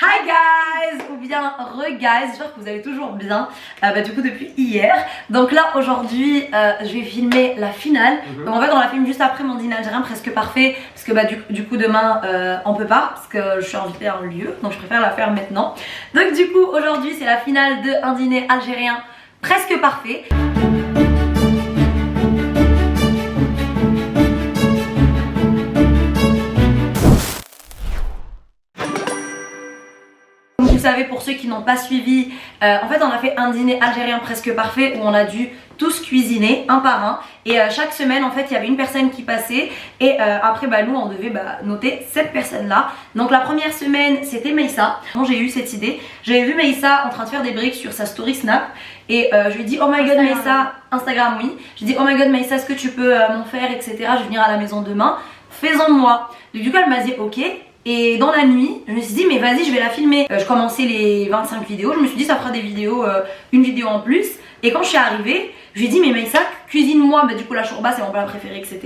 Hi guys, ou bien re-guys, j'espère que vous allez toujours bien, du coup depuis hier. Donc là aujourd'hui je vais filmer la finale. Donc en fait on la filme juste après mon dîner algérien presque parfait. Parce que du coup demain on peut pas, parce que je suis invitée à un lieu. Donc je préfère la faire maintenant. Donc du coup aujourd'hui c'est la finale d'un dîner algérien presque parfait. Vous savez, pour ceux qui n'ont pas suivi, en fait on a fait un dîner algérien presque parfait où on a dû tous cuisiner un par un et chaque semaine en fait il y avait une personne qui passait et après nous on devait noter cette personne là. Donc la première semaine c'était Meissa. J'ai eu cette idée, j'avais vu Meissa en train de faire des briques sur sa story Snap et je lui ai dit oh my god Meissa, Instagram oui, je lui ai dit oh my god Meissa, est-ce que tu peux m'en faire etc, je vais venir à la maison demain, fais-en moi. Du coup elle m'a dit ok. Et dans la nuit, je me suis dit mais vas-y je vais la filmer. Je commençais les 25 vidéos, je me suis dit ça fera des vidéos, une vidéo en plus. Et quand je suis arrivée, je lui ai dit mais Meissa cuisine-moi, du coup la chourba c'est mon plat préféré etc.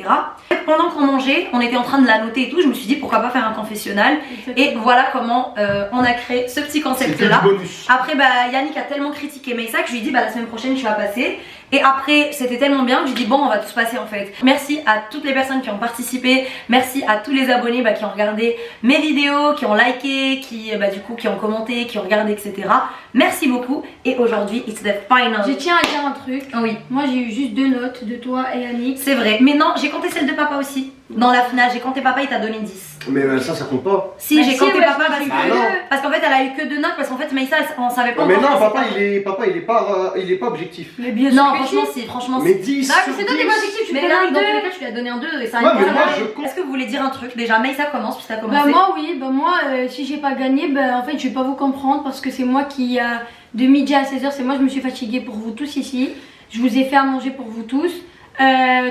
Pendant qu'on mangeait, on était en train de la noter et tout, je me suis dit pourquoi pas faire un confessionnal. Et voilà comment on a créé ce petit concept là. Après Yannick a tellement critiqué Meissa que je lui ai dit la semaine prochaine tu vas passer. Et après c'était tellement bien que j'ai dit bon on va tous passer en fait. Merci à toutes les personnes qui ont participé, merci à tous les abonnés qui ont regardé mes vidéos, qui ont liké, qui qui ont commenté, qui ont regardé etc. Merci beaucoup et aujourd'hui it's the final. Je tiens à dire un truc. Oui. Moi j'ai eu juste 2 notes de toi et Yannick. C'est vrai, mais non j'ai compté celle de papa aussi. Dans la finale j'ai compté papa, il t'a donné 10. Mais ça compte pas. Si j'ai compté papa parce qu'en fait elle a eu que 2 notes parce qu'en fait Meissa on savait pas. Mais non papa il est pas objectif. Mais bien sûr. Non franchement mais 10 c'est toi qui es pas objectif, tu mais peux là donner dans 2. tous les cas tu lui as donné un 2 et ça. Ouais, mais moi je compte. Est-ce que vous voulez dire un truc déjà? Meissa commence puis t'as commencé. Moi oui, moi si j'ai pas gagné en fait je vais pas vous comprendre parce que c'est moi qui de midi à 16h c'est moi je me suis fatiguée pour vous tous ici. Je vous ai fait à manger pour vous tous.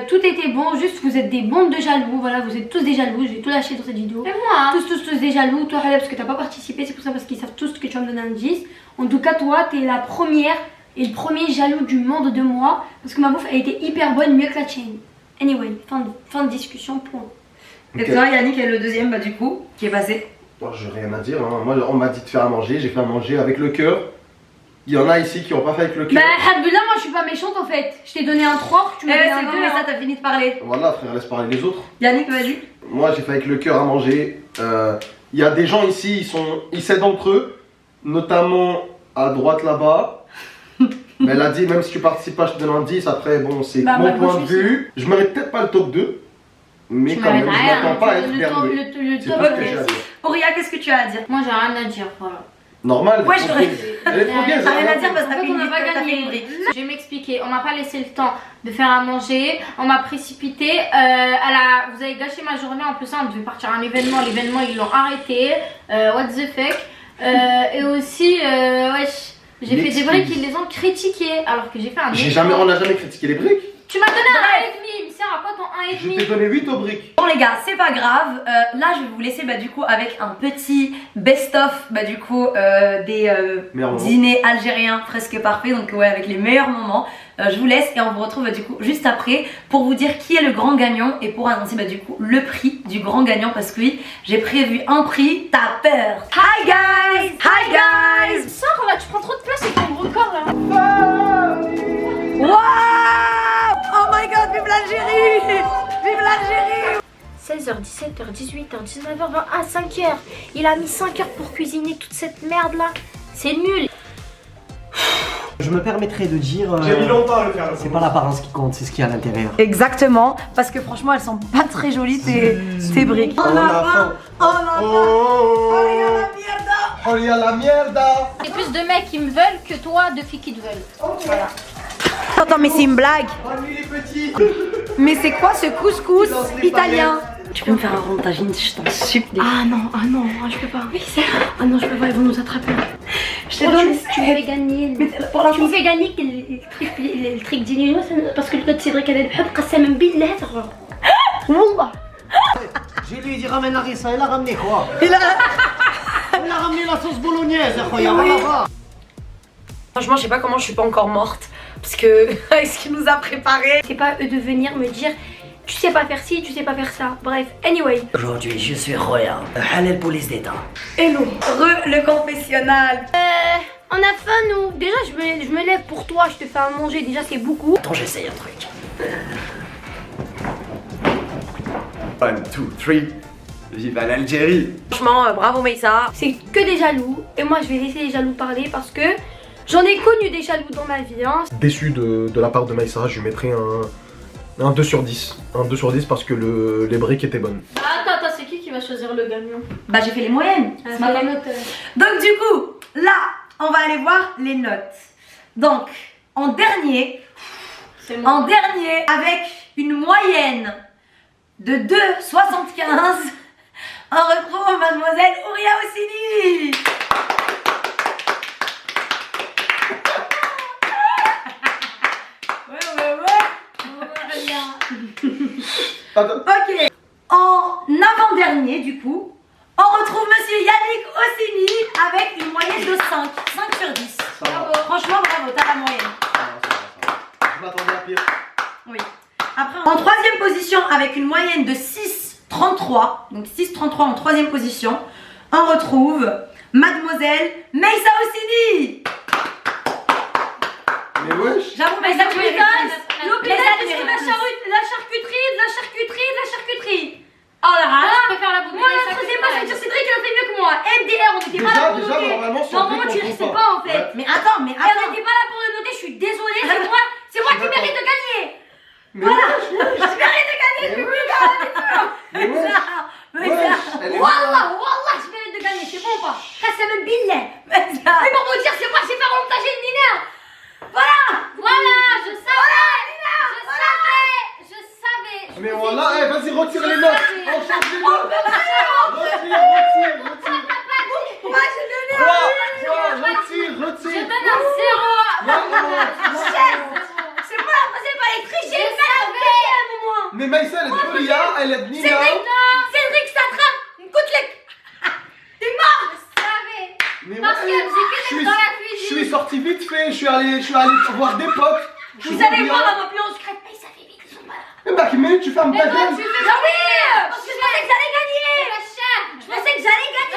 Tout était bon, juste vous êtes des bandes de jaloux, voilà, vous êtes tous des jaloux, je vais tout lâcher dans cette vidéo. Et moi tous des jaloux, toi Halep parce que t'as pas participé, c'est pour ça parce qu'ils savent tous que tu vas me donner un 10. En tout cas toi t'es la première et le premier jaloux du monde de moi parce que ma bouffe a été hyper bonne, mieux que la tienne. Anyway, fin de discussion, point. Et toi Yannick est le deuxième du coup qui est passé. Moi j'ai rien à dire, hein. Moi on m'a dit de faire à manger, j'ai fait à manger avec le cœur. Il y en a ici qui n'ont pas fait avec le cœur. Alhamdoulilah, moi je suis pas méchante en fait. Je t'ai donné un 3, tu m'as donné un 2. Mais ça t'as fini de parler. Voilà frère, laisse parler les autres. Yannick vas-y. Moi j'ai fait avec le cœur à manger. Il y a des gens ici, ils s'aident entre eux. Notamment à droite là-bas. Mais elle a dit même si tu participes pas je te donne un 10. Après bon c'est mon point de vue. Je mérite peut-être pas le top 2. Mais quand même je m'attends pas à être dernier. C'est pas ce que j'ai à dire. Auria, qu'est-ce que tu as à dire? Moi j'ai rien à dire, voilà. Normal. Ouais, je elle est trop bien. T'as rien à dire parce que on n'a pas gagné. Je vais m'expliquer. On m'a pas laissé le temps de faire à manger. On m'a précipité. Vous avez gâché ma journée. En plus, on devait partir à un événement. L'événement, ils l'ont arrêté. What the fuck. Et aussi, wesh, j'ai fait des briques qui les ont critiquées. Alors que j'ai fait un. On n'a jamais critiqué les briques. Tu m'as donné un 1,5. Il me sert à quoi ton 1,5? Je t'ai donné 8 aux briques. Bon les gars, c'est pas grave. Là je vais vous laisser du coup avec un petit best-of des dîners algériens presque parfaits. Donc ouais, avec les meilleurs moments. Je vous laisse et on vous retrouve du coup juste après pour vous dire qui est le grand gagnant et pour annoncer du coup le prix du grand gagnant parce que oui, j'ai prévu un prix. T'as peur? Hi guys! Hi guys! Sors là, tu prends trop de place et ton gros corps là. Wow! Oh my god, vive l'Algérie! Vive l'Algérie! 16h, 17h, 18h, 19h, 20 à 5h. Il a mis 5 heures pour cuisiner toute cette merde là. C'est nul. Je me permettrai de dire. J'ai mis longtemps à le faire. C'est pas l'apparence qui compte, c'est ce qu'il y a à l'intérieur. Exactement, parce que franchement elles sont pas très jolies tes briques. On a faim. On a faim. Oh y a la mierda. Il y a plus de mecs qui me veulent que toi de filles qui te veulent. Voilà. Attends mais c'est une blague. Bonne nuit les petits. Mais c'est quoi ce couscous italien? Tu peux me faire un rond de tagine, je t'en supplie. Ah non, je peux pas. Mais c'est... Ah non, je peux pas, ils vont nous attraper. Je te donne. Tu me fais gagner. Tu me fais gagner le truc d'Inino parce que le code Cédric elle a قسما بالله. Wallah. J'ai lui dit ramène la rissa, il a ramené quoi? Il a ramené la sauce bolognaise, Franchement, je sais pas comment je suis pas encore morte. Parce que ce qu'il nous a préparé. C'est pas eux de venir me dire tu sais pas faire ci, tu sais pas faire ça. Bref, anyway. Aujourd'hui, je suis Roya, Halal police d'État. Hello. Le confessionnal. On a faim nous. Déjà je me lève pour toi, je te fais à manger, déjà c'est beaucoup. Attends, j'essaye un truc. 1, 2, 3. Vive l'Algérie. Franchement, bravo Meissa. C'est que des jaloux. Et moi je vais laisser les jaloux parler parce que j'en ai connu des jaloux dans ma vie. Hein. Déçu de la part de Maïssa, je lui mettrais un 2 sur 10. Un 2 sur 10 parce que les briques étaient bonnes. Attends, c'est qui va choisir le gagnant? Bah j'ai fait les moyennes. Ah, ce matin. Donc du coup, là, on va aller voir les notes. Donc, en dernier, avec une moyenne de 2,75, on retrouve Mademoiselle Ouria Hosseini. Ok. En avant-dernier, du coup, on retrouve Monsieur Yannick Hosseini avec une moyenne de 5 sur 10. Bravo. Franchement, bravo, t'as la moyenne. Je m'attendais à pire. Oui. Après, en troisième position, avec une moyenne de 6,33, donc 6,33 en troisième position, on retrouve Mademoiselle Meissa Hosseini. Mais wesh. J'avoue, Meissa, tu mérites plus. L'hôpital, Meissa, tu c'est de mérites la plus. charcuterie. Oh là là. Je préfère la bouteille. Moi, la troisième pas, c'est Cédric, il a fait mieux que moi. MDR, on n'était pas là pour Déjà, noter. normalement, sur Normalement, briques, tu on restais prend pas en fait. Ouais. Mais attends, Et on n'était pas là pour le noter, je suis désolée, c'est moi qui D'accord. mérite de gagner. Mais wesh, Je mérite de gagner, je suis plus grave. mais wesh. Meissa. Elle est Wallah, je mérite de gagner, c'est bon ou pas? Ça même billet. Meissa. Mais pour vous dire, c'est moi, j'ai fait remontager une dîner. Voilà, je savais. Je savais. Mais voilà, vas-y, retire les notes. On change les notes. Retire. Moi, j'ai donné Retire. Je donne un 0. C'est moi la troisième, elle est trichée, elle fait un moment. Mais Maïssa, elle est de Ouria, elle est de Nina. Cédric, ça trappe. Écoute-le. T'es mort. Je savais. Mais Parce que ouais, j'ai que dans la je cuisine. suis sorti vite fait, je suis allé voir des potes. Vous allez voir à ma en secret. Mais ça fait vite, ils sont malades. Bah, mais tu fermes ta gueule. Ah oui, parce que je pensais que j'allais gagner. Ma chère. Je pensais que j'allais gagner.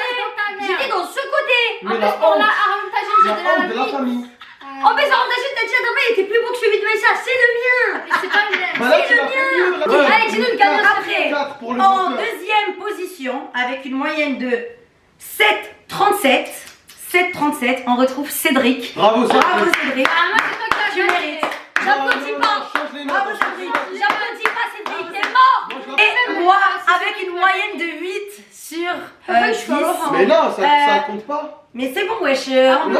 J'étais dans ce côté. Mais En la plus, pour la honte, avantage, j'ai de la honte de la la famille. En plus, avantage, t'as dit il était plus beau que celui de Maïssa. C'est le mien. C'est pas une. Bah là, tu l'as fait mieux. là. Allez, dis-nous le gagnant après. 4 pour le En moteur. deuxième position, avec une moyenne de 7,37, on retrouve Cédric. Bravo, ça. Bravo Cédric. Ah, moi, c'est toi qui Tu as gagné. mérites. J'applaudis pas. Change les notes. Bravo change les Cédric. notes. J'applaudis pas, Cédric. T'es mort. Et moi, avec une moyenne de 8 sur 10. Mais non, ça compte pas. Mais c'est bon, wesh. Non,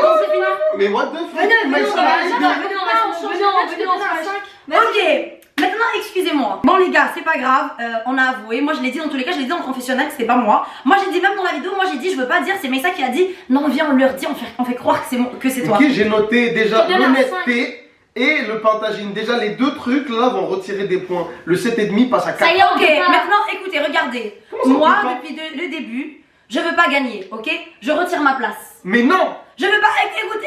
mais what the fuck. Maïssa, elle est bien. Ok, maintenant excusez-moi. Bon les gars, c'est pas grave, on a avoué. Moi je l'ai dit dans tous les cas, je l'ai dit en confessionnal que c'était pas moi. Moi j'ai dit même dans la vidéo, moi j'ai dit je veux pas dire, c'est Meissa qui a dit non viens on leur dit, on fait croire que c'est toi. Ok, j'ai noté déjà Je donne un l'honnêteté et le pentagine. Déjà les deux trucs là vont retirer des points. Le 7,5 passe à 4. Ça y est, on Ok, peut pas. maintenant écoutez, regardez. Comment ça, on Moi peut pas depuis le début, je veux pas gagner, ok? Je retire ma place. Mais non. Je veux pas,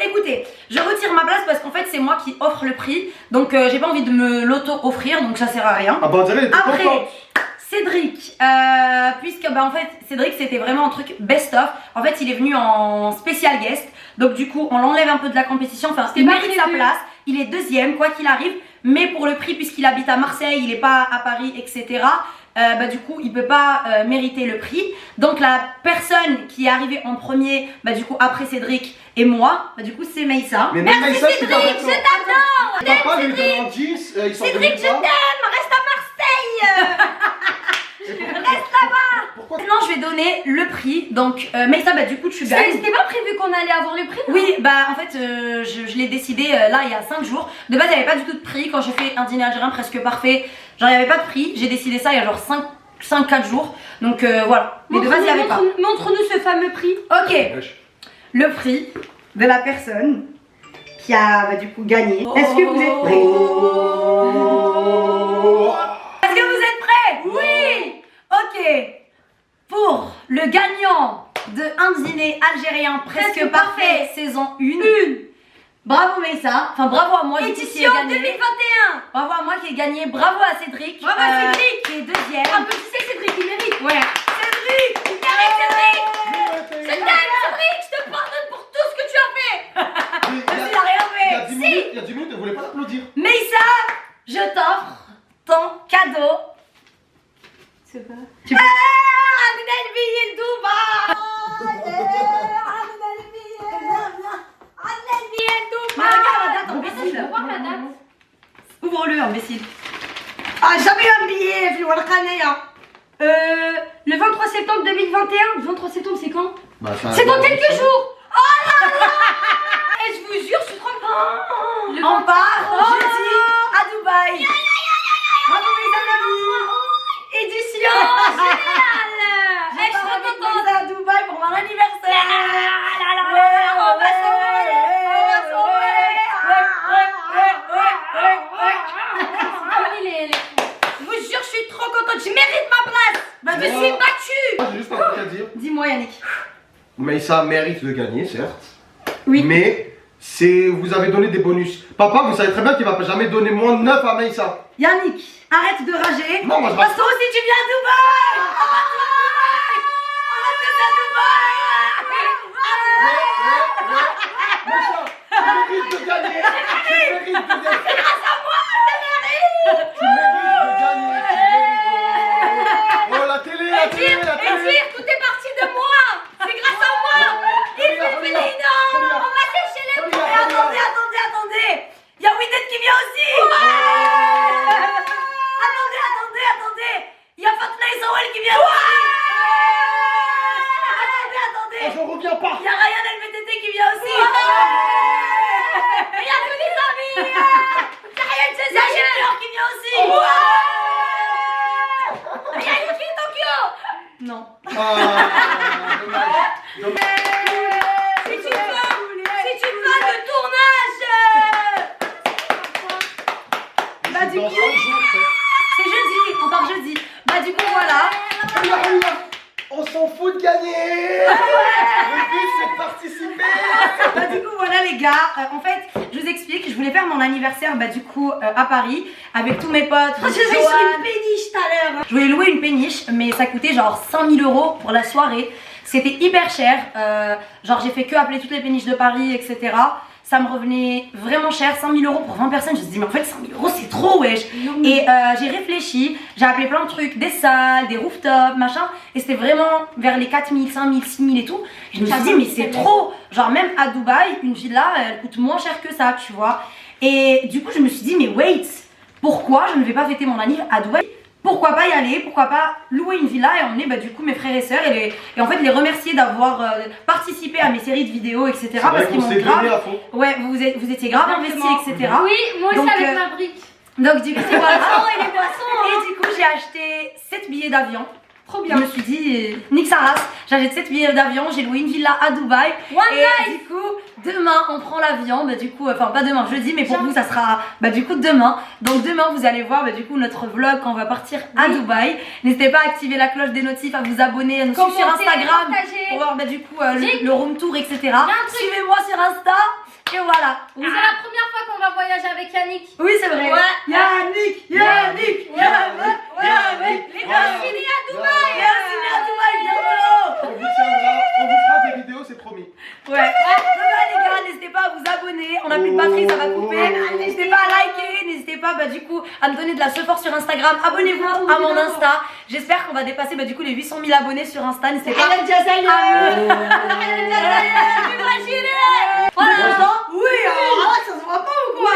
écoutez, je retire ma place parce qu'en fait c'est moi qui offre le prix. Donc j'ai pas envie de me l'auto-offrir, donc ça sert à rien. Ah bah on dirait elle était Après, contente. Cédric, puisque bah en fait Cédric c'était vraiment un truc best-of. En fait il est venu en spécial guest, donc du coup on l'enlève un peu de la compétition. Enfin il pas mérite sa prévu. place, il est deuxième quoi qu'il arrive. Mais pour le prix puisqu'il habite à Marseille, il est pas à Paris, etc. Bah du coup il peut pas mériter le prix. Donc la personne qui est arrivée en premier, bah du coup après Cédric et moi, bah du coup c'est Meissa. Mais même Maïssa, je suis pas Cédric, d'accord. je t'adore. Papa lui donne un 10, il s'en Cédric, je t'aime, reste à Marseille. Reste là-bas. Pourquoi Maintenant je vais donner le prix. Donc Meissa, bah du coup tu gagnes. C'était pas prévu qu'on allait avoir le prix. Oui, bah en fait je l'ai décidé là il y a 5 jours. De base il n'y avait pas du tout de prix. Quand j'ai fait un dîner algérien presque parfait, genre il n'y avait pas de prix. J'ai décidé ça il y a genre 5-4 jours. Donc voilà. Mais de base il n'y avait pas. Montre-nous ce fameux prix. Ok, Wesh. le prix de la personne qui a bah, du coup gagné. Est-ce que vous êtes prêts? Est-ce que vous êtes prêts? Oui. Ok. Pour le gagnant de un dîner algérien presque parfait saison 1, Bravo Meissa, enfin bravo à moi du coup, qui ai Édition gagné. 2021. Bravo à moi qui ai gagné, bravo à Cédric. Bravo à Cédric. Qui est deuxième. Applaudissez Cédric, il mérite. Ouais. Cédric, il mérite Cédric. Cédric, je te pardonne pour tout ce que tu as fait. Il a rien fait. Il y a 10 minutes, elle voulait pas l'applaudir. Meissa, je t'offre ton cadeau. C'est quoi? Mais regarde la date, imbécile. Faut voir la date. Ouvre-le, imbécile. Ah, jamais eu un billet, je vois le canard. Le 23 septembre 2021. Le 23 septembre, c'est quand? Bah, ça C'est dans quelques ça. jours. Oh là là. Et je vous jure, je suis trop On part jeudi à Dubaï. Bravo Meissa, édition géniale. je suis trop contente à Dubaï pour mon anniversaire. On va s'envoler. Je vous jure, je suis trop contente. Je mérite ma place. Je me suis battue. J'ai juste un truc à dire. Dis-moi Yannick. Meissa mérite de gagner, certes. Oui. Mais vous avez donné des bonus. Papa, vous savez très bien qu'il va jamais donner moins de 9 à Meissa. Yannick, arrête de rager. Non, moi je Parce que toi aussi tu viens à Dubaï. On va tous à Dubaï. Meissa, tu mérites de gagner. Tu mérites de gagner. C'est grâce à moi, tu mérites de gagner. Oh, la télé, la télé, la télé. Edwige, tout est parti de moi. C'est grâce à moi. Il fait Félina. On va sécher les Mais poils. attendez. Il y a Winnet qui vient aussi. Attendez. Il y a Fatma et Sawel qui vient aussi. Attendez. Je reviens pas. Il y a Ryan LVTT qui vient aussi. Il y a tous les amis. Il y a Junior qui vient aussi. Il y a Yuki Tokyo. Non. Dommage. C'est une fin de tournage. Bah du Dans coup, 5 jours, c'est jeudi. On part jeudi. Bah du coup voilà. on s'en fout de gagner. Le but c'est de participer. Bah du coup voilà les gars, en fait je vous explique, je voulais faire mon anniversaire bah du coup à Paris avec tous mes potes. Je suis sur une péniche tout à l'heure. Je voulais louer une péniche mais ça coûtait genre 5000 € pour la soirée. C'était hyper cher, genre j'ai fait que appeler toutes les péniches de Paris etc. Ça me revenait vraiment cher, 5000 € pour 20 personnes. Je me suis dit mais en fait 5000 € c'est trop wesh. Et j'ai réfléchi, j'ai appelé plein de trucs, des salles, des rooftops, machin. Et c'était vraiment vers les 4000, 5000, 6000 et tout. Et je me suis dit mais c'est trop. Genre même à Dubaï, une villa elle coûte moins cher que ça tu vois. Et du coup je me suis dit mais wait, pourquoi je ne vais pas fêter mon anniversaire à Dubaï? Pourquoi pas y aller, pourquoi pas louer une villa et emmener bah, du coup mes frères et sœurs et en fait les remercier d'avoir participé à mes séries de vidéos etc. C'est vrai Parce qu'ils qu'on m'ont s'est donné grave, à fond. ouais vous étiez grave investis etc. Oui, moi aussi Donc, avec ma brique. Donc du coup c'est boissons et les boissons. et du coup j'ai acheté 7 billets d'avion. Trop bien. Je me suis dit nique sa race, j'achète 7 billets d'avion, j'ai loué une villa à Dubaï. Et du coup demain on prend l'avion, bah du coup enfin pas demain jeudi mais pour vous ça sera bah du coup demain. Donc demain vous allez voir bah du coup notre vlog quand on va partir à Dubaï. N'hésitez pas à activer la cloche des notifs, à vous abonner, à nous suivre sur Instagram pour voir bah du coup le room tour etc. Suivez-moi sur Insta et voilà. C'est la première fois qu'on va voyager avec Yannick. Oui c'est vrai. Ouais. Yannick. Les gars, je finis à Dubaï. Bientôt. On vous fera des vidéos, c'est promis. Ouais. Donc voilà, les gars, n'hésitez pas à vous abonner. On a plus de batterie, ça va couper. N'hésitez pas à liker, n'hésitez pas bah, du coup à me donner de la support sur Instagram. Abonnez-vous à mon Insta. J'espère qu'on va dépasser bah, du coup les 800 000 abonnés sur Insta. N'hésitez pas. Voilà. Oui, alors là, ça se voit pas ou quoi?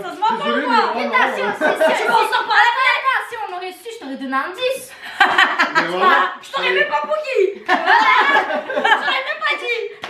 Ça se voit pas ou quoi? Attention, si on sort par la fenêtre. Si on aurait su, je t'aurais donné un 10. Mais voilà. Je t'aurais même pas pour qui?